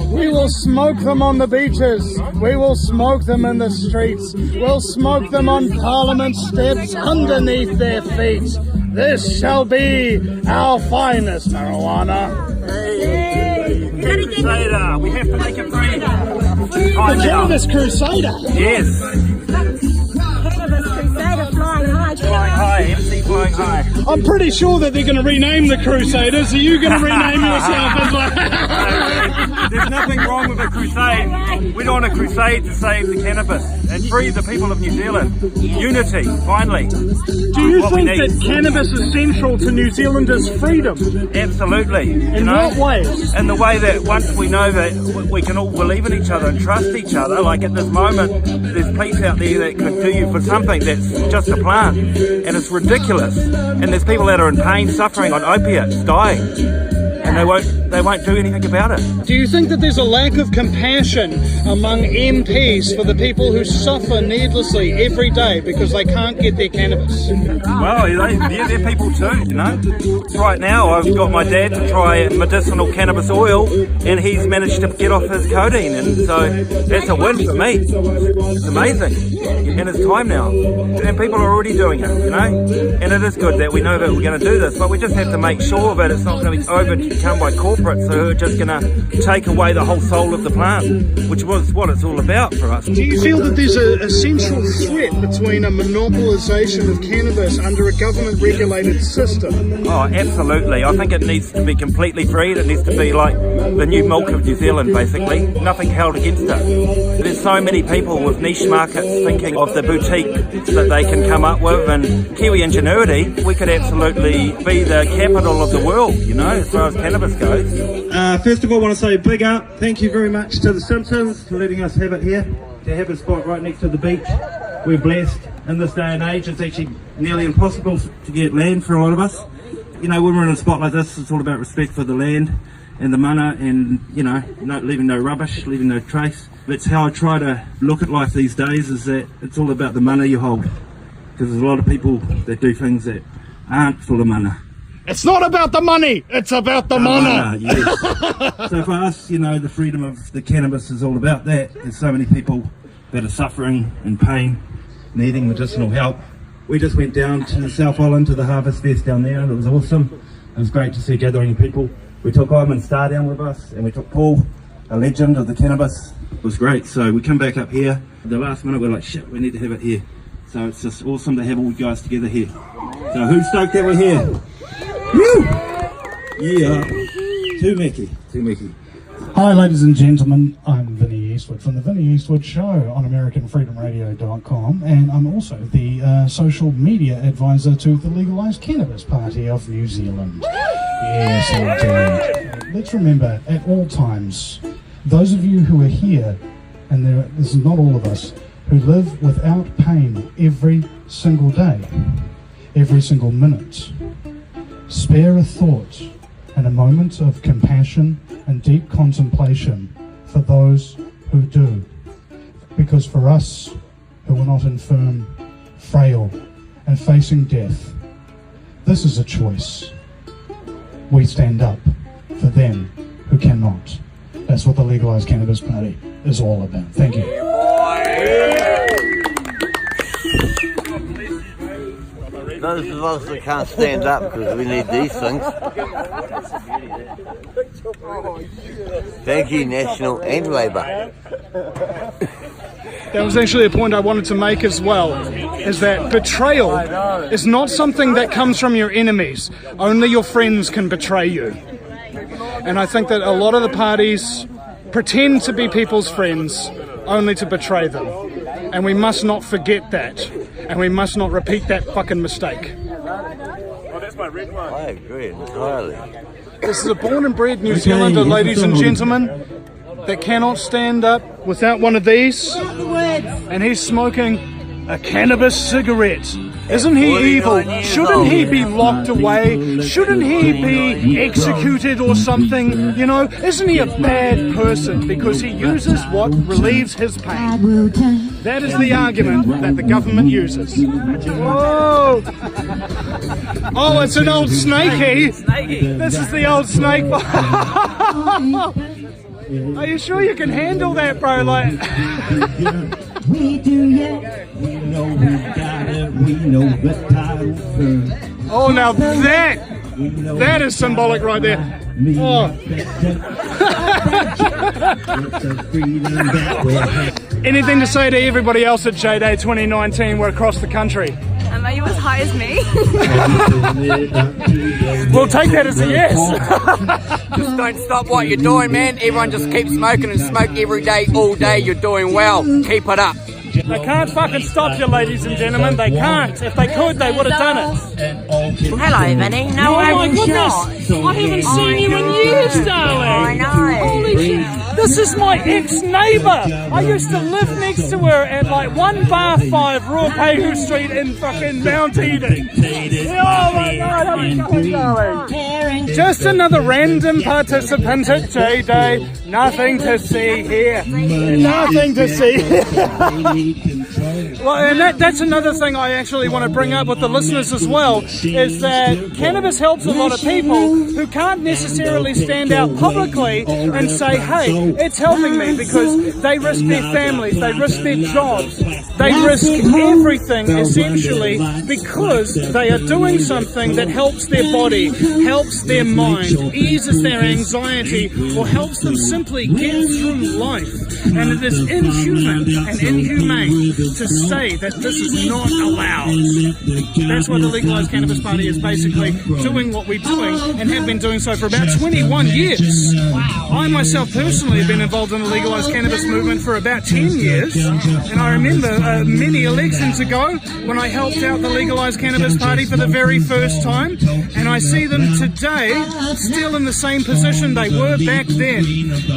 We will smoke them on the beaches. We will smoke them in the streets. We'll smoke them on Parliament steps underneath their feet. This shall be our finest marijuana. Crusader, we have to make it free. The Cannabis Crusader. Yes. Cannabis Crusader flying high. Flying high, MC flying high. I'm pretty sure that they're going to rename the Crusaders. Are you going to rename yourself as like... There's nothing wrong with a crusade. We're on a crusade to save the cannabis and free the people of New Zealand. Unity, finally. Do you think that cannabis is central to New Zealanders' freedom? Absolutely. In what ways? In the way that once we know that we can all believe in each other and trust each other, like at this moment, there's police out there that could do you for something that's just a plant, and it's ridiculous. And there's people that are in pain, suffering on opiates, dying, and they won't do anything about it. Do you think that there's a lack of compassion among MPs for the people who suffer needlessly every day because they can't get their cannabis? Well, they're people too, you know. Right now I've got my dad to try medicinal cannabis oil, and he's managed to get off his codeine, and so that's a win for me. It's amazing, and it's time now, and people are already doing it, you know. And it is good that we know that we're going to do this, but we just have to make sure that it's not going to be overcome by corporates who are just going to take away the whole soul of the plant, which was what it's all about for us. Do you feel that there's a central threat between a monopolisation of cannabis under a government-regulated system? Oh, absolutely. I think it needs to be completely free. It needs to be like the new milk of New Zealand, basically. Nothing held against it. There's so many people with niche markets thinking of the boutique that they can come up with, and Kiwi ingenuity, we could absolutely be the capital of the world, you know, as far as cannabis goes. First of all, I want to say a big up. Thank you very much to the Simpsons for letting us have it here, to have a spot right next to the beach. We're blessed in this day and age. It's actually nearly impossible to get land for a lot of us. You know, when we're in a spot like this, it's all about respect for the land and the mana, and, you know, leaving no rubbish, leaving no trace. That's how I try to look at life these days, is that it's all about the mana you hold. Because there's a lot of people that do things that aren't full of mana. It's not about the money, it's about the mana. Yes. So for us, you know, the freedom of the cannabis is all about that. There's so many people that are suffering in pain, needing medicinal help. We just went down to the South Island to the Harvest Fest down there, and it was awesome. It was great to see a gathering of people. We took Iman Starr down with us, and we took Paul, a legend of the cannabis. It was great. So we come back up here. At the last minute, we're like, shit, we need to have it here. So it's just awesome to have all you guys together here. So who's stoked that we're here? Woo! Yeah. Too Mickey. Hi ladies and gentlemen, I'm Vinny Eastwood from the Vinny Eastwood Show on AmericanFreedomRadio.com, and I'm also the social media advisor to the Legalise Cannabis Party of New Zealand. Yes indeed. Let's remember at all times, those of you who are here, and this is not all of us, who live without pain every single day, every single minute, spare a thought and a moment of compassion and deep contemplation for those who do. Because for us who are not infirm, frail, and facing death, this is a choice. We stand up for them who cannot. That's what the Legalise Cannabis Party is all about. Thank you. Those of us that can't stand up because we need these things. Thank you, National and Labour. That was actually a point I wanted to make as well, is that betrayal is not something that comes from your enemies. Only your friends can betray you. And I think that a lot of the parties pretend to be people's friends only to betray them. And we must not forget that. And we must not repeat that fucking mistake. Oh, that's my red one. I agree entirely. This is a born and bred New Zealander, ladies and gentlemen, that cannot stand up without one of these. And he's smoking a cannabis cigarette. Isn't he evil? Shouldn't he be locked away? Shouldn't he be executed or something? You know, isn't he a bad person because he uses what relieves his pain? That is the argument that the government uses. Whoa! Oh, it's an old snakey. This is the old snake. Are you sure you can handle that, bro? Like, We do, yeah. We know we got it. We know the title first. oh, now that is symbolic right there. Oh. Anything to say to everybody else at J-Day 2019? We're across the country. Are you as high as me? We'll take that as a yes. Just don't stop what you're doing, man. Everyone just keep smoking and smoke every day, all day. You're doing well. Keep it up. They can't fucking stop you, ladies and gentlemen. They can't. If they could, they would have done it. Hello, Vinny. No, Oh my goodness! I haven't seen you in years, darling. I know. Holy shit! This is my ex-neighbour. I used to live next to her at like 1-5 Ruapehu Street in fucking Mount Eden. Oh my god, how's it going, darling? Just another random participant at J-Day. Nothing to see here. Nothing to see here. Well, and that's another thing I actually want to bring up with the listeners as well, is that cannabis helps a lot of people who can't necessarily stand out publicly and say, hey, it's helping me, because they risk their families, they risk their jobs, they risk everything essentially because they are doing something that helps their body, helps their mind, eases their anxiety, or helps them simply get through life. And it is inhuman and inhumane to say that this is not allowed. That's why the Legalise Cannabis Party is basically doing what we're doing, and have been doing so for about 21 years. I myself personally have been involved in the Legalise Cannabis movement for about 10 years, and I remember many elections ago when I helped out the Legalise Cannabis Party for the very first time, and I see them today still in the same position they were back then,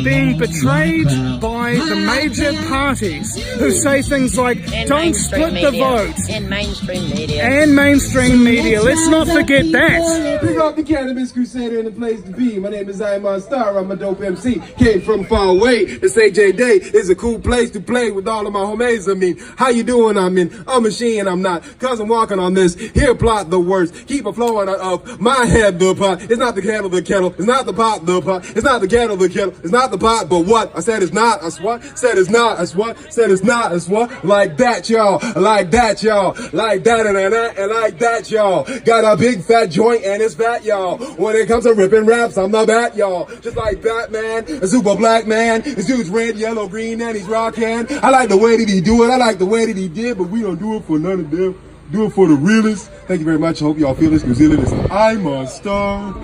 being betrayed by the major parties who say things like, don't split the vote. And mainstream media. And mainstream media. Let's not forget that. Big up the Cannabis Crusader in the place to be. My name is Iman Star. I'm a dope MC. Came from far away. This AJ Day is a cool place to play with all of my homies. I mean, how you doing? I'm in a machine. I'm not. Cause I'm walking on this. Here plot the words. Keep a flowing of my head, the pot. It's not the kettle, the kettle. It's not the pot, the pot. It's not the kettle, the kettle. It's not the pot, but what? I said it's not. I what? Said it's not. I what? Said it's not. I what? Like that, y'all. Like that, y'all. Like that and like that, y'all. Got a big fat joint and it's fat, y'all. When it comes to ripping raps, I'm the bat, y'all. Just like Batman, a super black man. This dude's red, yellow, green, and he's rockin'. I like the way that he do it. I like the way that he did, but we don't do it for none of them. Do it for the realists. Thank you very much. I hope y'all feel this. New Zealand is I'm a star.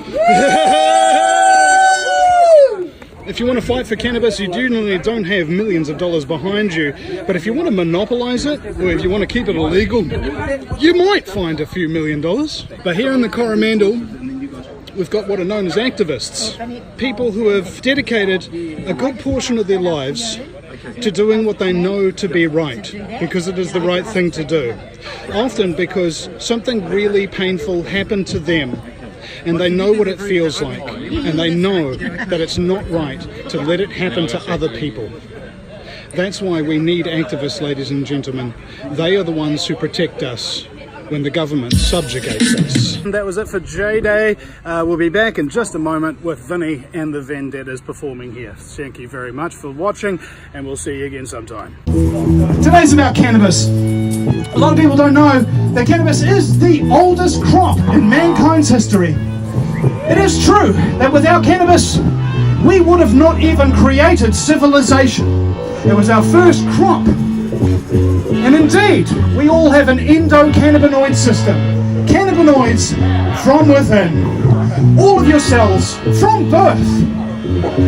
If you want to fight for cannabis, you generally don't have millions of dollars behind you. But if you want to monopolize it, or if you want to keep it illegal, you might find a few $1 million. But here in the Coromandel, we've got what are known as activists. People who have dedicated a good portion of their lives to doing what they know to be right, because it is the right thing to do. Often because something really painful happened to them, and they know what it feels like, and they know that it's not right to let it happen to other people. That's why we need activists, ladies and gentlemen. They are the ones who protect us when the government subjugates us. That was it for J-Day. We'll be back in just a moment with Vinny and the Vendettas performing here. Thank you very much for watching, and we'll see you again sometime. Today's about cannabis. A lot of people don't know that cannabis is the oldest crop in mankind's history. It is true that without cannabis, we would have not even created civilization. It was our first crop. And indeed, we all have an endocannabinoid system. Cannabinoids from within. All of your cells, from birth,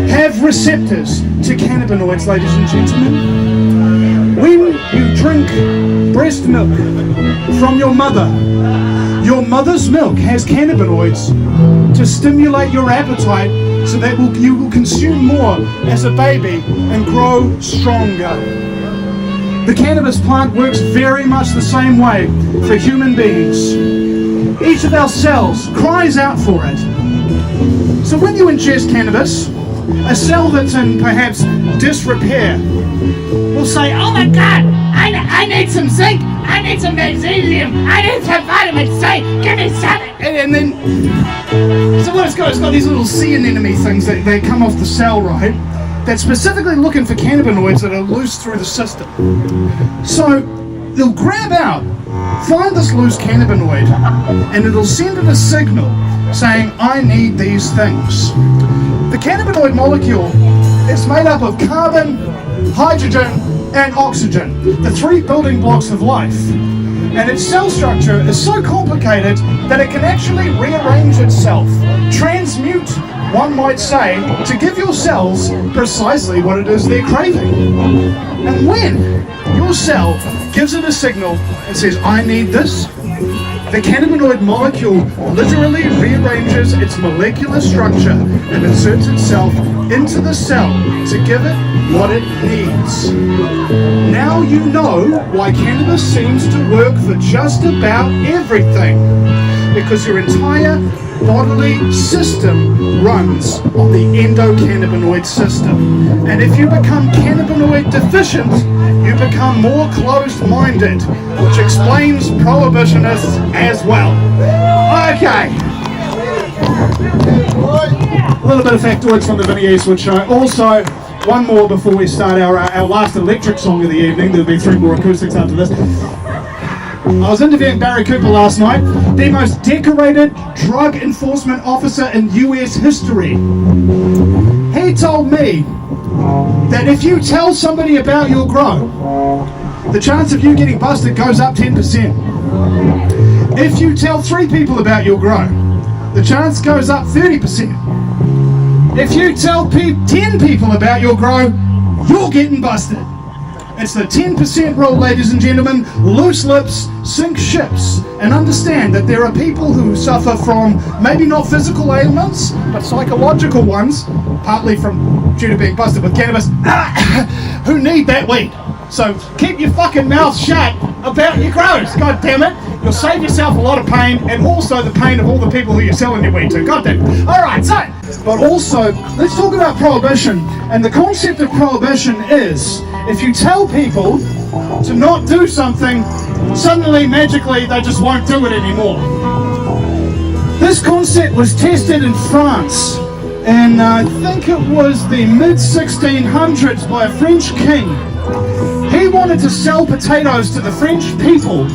have receptors to cannabinoids, ladies and gentlemen. When you drink breast milk from your mother's milk has cannabinoids to stimulate your appetite so that you will consume more as a baby and grow stronger. The cannabis plant works very much the same way for human beings. Each of our cells cries out for it. So when you ingest cannabis, a cell that's in perhaps disrepair will say, oh my god, I need some zinc, I need some magnesium, I need some vitamin C, give me something. And then, so what it's got these little sea anemone things that they come off the cell, right? that's specifically looking for cannabinoids that are loose through the system. So they'll grab out, find this loose cannabinoid, and it'll send it a signal saying, I need these things. The cannabinoid molecule is made up of carbon, hydrogen, and oxygen, the three building blocks of life. And its cell structure is so complicated that it can actually rearrange itself, transmute, one might say, to give your cells precisely what it is they're craving. And when your cell gives it a signal and says, I need this, the cannabinoid molecule literally rearranges its molecular structure and inserts itself into the cell to give it what it needs. Now you know why cannabis seems to work for just about everything, because your entire bodily system runs on the endocannabinoid system. And if you become cannabinoid deficient, you become more closed-minded, which explains prohibitionists as well. Okay. A little bit of factoids from the Vinny Eastwood show. Also, one more before we start our last electric song of the evening. There'll be 3 more acoustics after this. I was interviewing Barry Cooper last night, the most decorated drug enforcement officer in US history. He told me that if you tell somebody about your grow, the chance of you getting busted goes up 10%. If you tell 3 people about your grow, the chance goes up 30%. If you tell 10 people about your grow, you're getting busted. It's the 10% rule, ladies and gentlemen. Loose lips sink ships. And understand that there are people who suffer from maybe not physical ailments, but psychological ones, partly due to being busted with cannabis, who need that weed. So keep your fucking mouth shut about your grows. God damn it. You'll save yourself a lot of pain, and also the pain of all the people who you're selling your weed to. God damn it. Alright, so, but also, let's talk about prohibition. And the concept of prohibition is, if you tell people to not do something, suddenly, magically, they just won't do it anymore. This concept was tested in France, and I think it was the mid-1600s by a French king. He wanted to sell potatoes to the French people.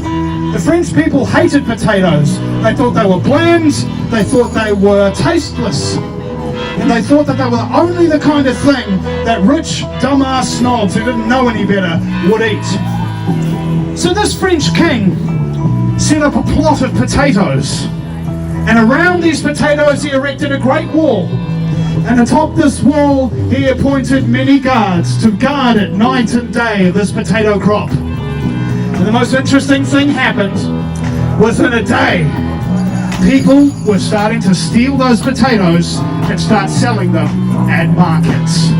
The French people hated potatoes. They thought they were bland, they thought they were tasteless, and they thought that they were only the kind of thing that rich, dumbass snobs who didn't know any better would eat. So this French king set up a plot of potatoes, and around these potatoes he erected a great wall. And atop this wall he appointed many guards to guard it night and day, this potato crop. And the most interesting thing happened. Within a day, people were starting to steal those potatoes and start selling them at markets.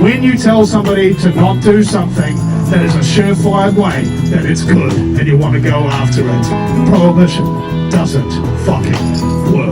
When you tell somebody to not do something, that is a surefire way that it's good and you want to go after it. Prohibition doesn't fucking work.